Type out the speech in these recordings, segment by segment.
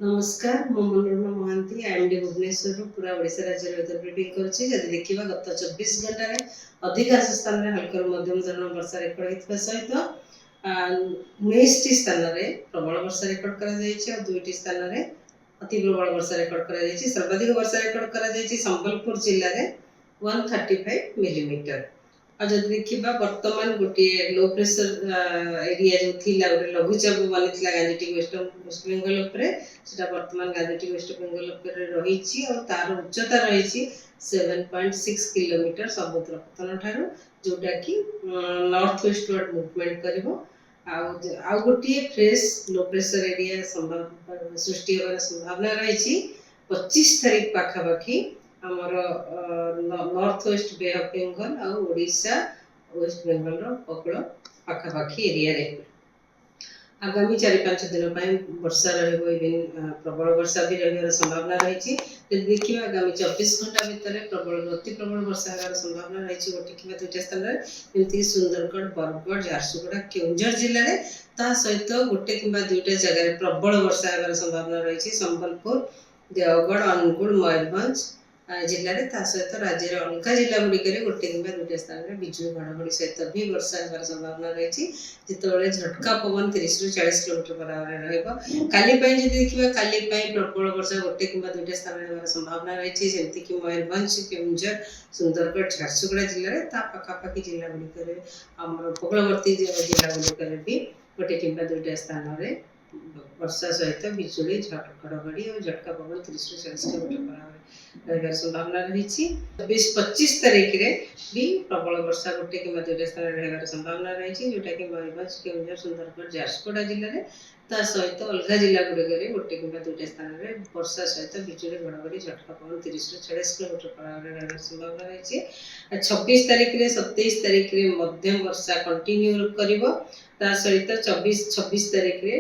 नमस्कार मु मनोरमा महांती आईएमडी भुवनेश्वर पूरा ओडिशा राज्य वेदर ब्रिफिंग करुच्ची जदि देखिबा गत 24 घंटा रे अधिकांश स्थान रे हल्का मध्यम धरण वर्षा रेकर्ड होइतबा सहित 19 स्थान रे प्रबल वर्षा रेकर्ड करा जायछि और 2टी स्थान रे अति प्रबल वर्षा रेकर्ड करा जायछि। सर्वाधिक वर्षा रेकर्ड करा जायछि संबलपुर जिल्ला रे 135 मिलीमीटर। और जब देखिबा वर्तमान गोटे लो प्रेशर एरिया जो थिला गोटे लघुचाप बनिथिला गांजेटिक वेस्ट बेंगल उपरे सेटा वर्तमान गांजेटिक वेस्ट बेंगल उपरे रहिछि और तार उच्चता रहिछि 7.6 किलोमीटर समुद्र पतन ठारू जोटा कि नॉर्थ वेस्ट वर्ड मूवमेंट करिवो। आउ गोटे फ्रेश लो प्रेशर एरिया संभावना सृष्टि होबार संभावना रहिछि 25 तारीख पाखापाखि आमर north west bay of Bengal और ओडिशा वेस्ट बेंगल उपकूल पाखापाखि एरिया रे आगामी 4-5 दिन वर्षा रही प्रबल वर्षा भी रही संभावना रही। देखिए आगामी 24 घंटा भितर प्रबल अति प्रबल वर्षा होगार संभावना रही गोटे कि 2टा स्थान जमीक सुंदरगढ़ बरगढ़ झारसुगुड़ा केउंझर जिले में ता सहित गोटे कि 2टा जगह प्रबल वर्षा होगार संभावना रही संबलपुर देवगढ़ अनुगुल मयूरभंज जिले में ता सहित राज्य अलग जिला गुड़िक गोटे कि 2टा स्थान में बिजुली घड़घड़ी सहित भी वर्षा होगार संभावना रही जिते झटका पवन 30 ରୁ 40 किलोमीटर पर आवर काली देखिए काली प्रबल वर्षा गोटे कि 2टा स्थान होगार संभावना रही जमीक कि मयूरभंज केउंझर सुंदरगढ़ झारसुगुड़ा जिले में ता पाखापाखि जिला गुड़िक उपकूलवर्ती जिला गुड़िक भी गोटे कि 2टा स्थान में वर्षा सहित बिजुली घड़घड़ी और झटका पवन 30 ରୁ 40 किलोमीटर पर आवर संभावना रही। 24-25 तारीख रे भी प्रबल वर्षा गोटे कि 2टा स्थान रही संभावना रही जोटा कि मयूरभंज केउंझर सुंदरगढ़ झारसुगुड़ा जिले में ता सहित अलग जिला गुड़िक गोटे कि 2टा स्थान में वर्षा सहित बिजुली घड़घड़ी झटका पवन 30 ରୁ 40 किलोमीटर पर आवर संभावना रही। 26 तारीख रे 27 तारीख रे मध्यम वर्षा कंटिन्यू करिवो ता सहित 24-26 तारीख रे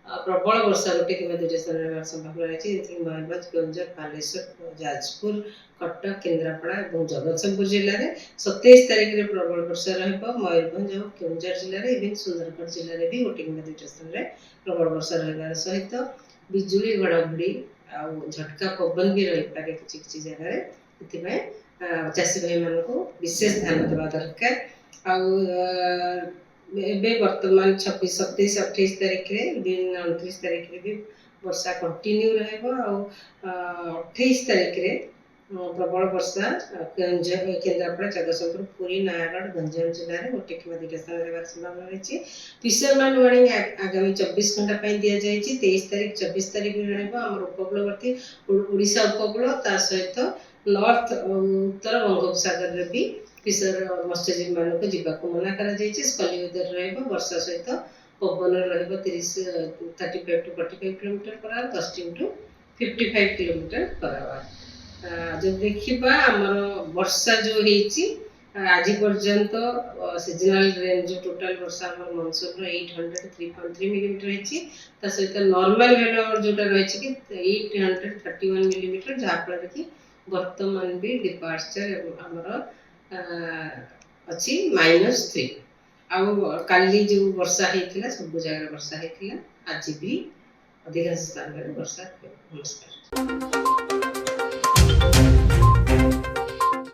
प्रबल वर्षा गोटे कि 2टा स्थान में संभावना रही मयूरभंज केउंझर बालेश्वर जाजपुर कटक केन्द्रापड़ा और जगतसिंहपुर जिले में। 27 तारीख रे प्रबल वर्षा रहिबो मयूरभंज और केउंझर जिले में एवं सुंदरगढ़ जिले में भी गोटे कि 2टा स्थान में प्रबल वर्षा रहिबार सहित बिजुली घड़घड़ी आ झटका पवन भी रही पारे किछि जगह चाषी भाई मान को विशेष ध्यान देवा दरकार। एबे वर्तमान 26, 27, 28 तारीख रे 29 तारीख रे भी वर्षा कंटिन्यू रहबो और 28 तारीख रे प्रबल वर्षा केन्द्रापड़ा जगतसिंहपुर पुरी नयागढ़ गंजाम जिले में गोटे कि 2टा स्थान रहबार संभावना रही। फिशरमैन वार्निंग आगामी 24 घंटा दिया जाए 23 तारीख 24 तारीख रहबो हमर उपकूलवर्ती ओडिशा उपकूल ता सहित नॉर्थ उत्तर बंगोपसागर रे भी फिशर मत्स्यजीवी मान को जीवाक मना करा जायछि। स्कली वेदर रहबो वर्षा सहित पवन रहबो 35 to 45 kilometre per hour 10 to 55 kilometre per hour. जब देखिबा हमर वर्षा जो हेछि आज पर्यंत सीजनल रेन जो टोटल वर्षा हमर मानसून रो 803.3 मिलीमीटर हेछि ता सहित नॉर्मल वैल्यू हमर जोटा रहिछि कि 831 मिलीमीटर जहा पर कि वर्तमान भी डिपार्चर हमर अच्छी -3 आउ काली जो वर्षा होता सब जगह वर्षा होता आज भी अधिकांश स्थान में वर्षा। नमस्कार।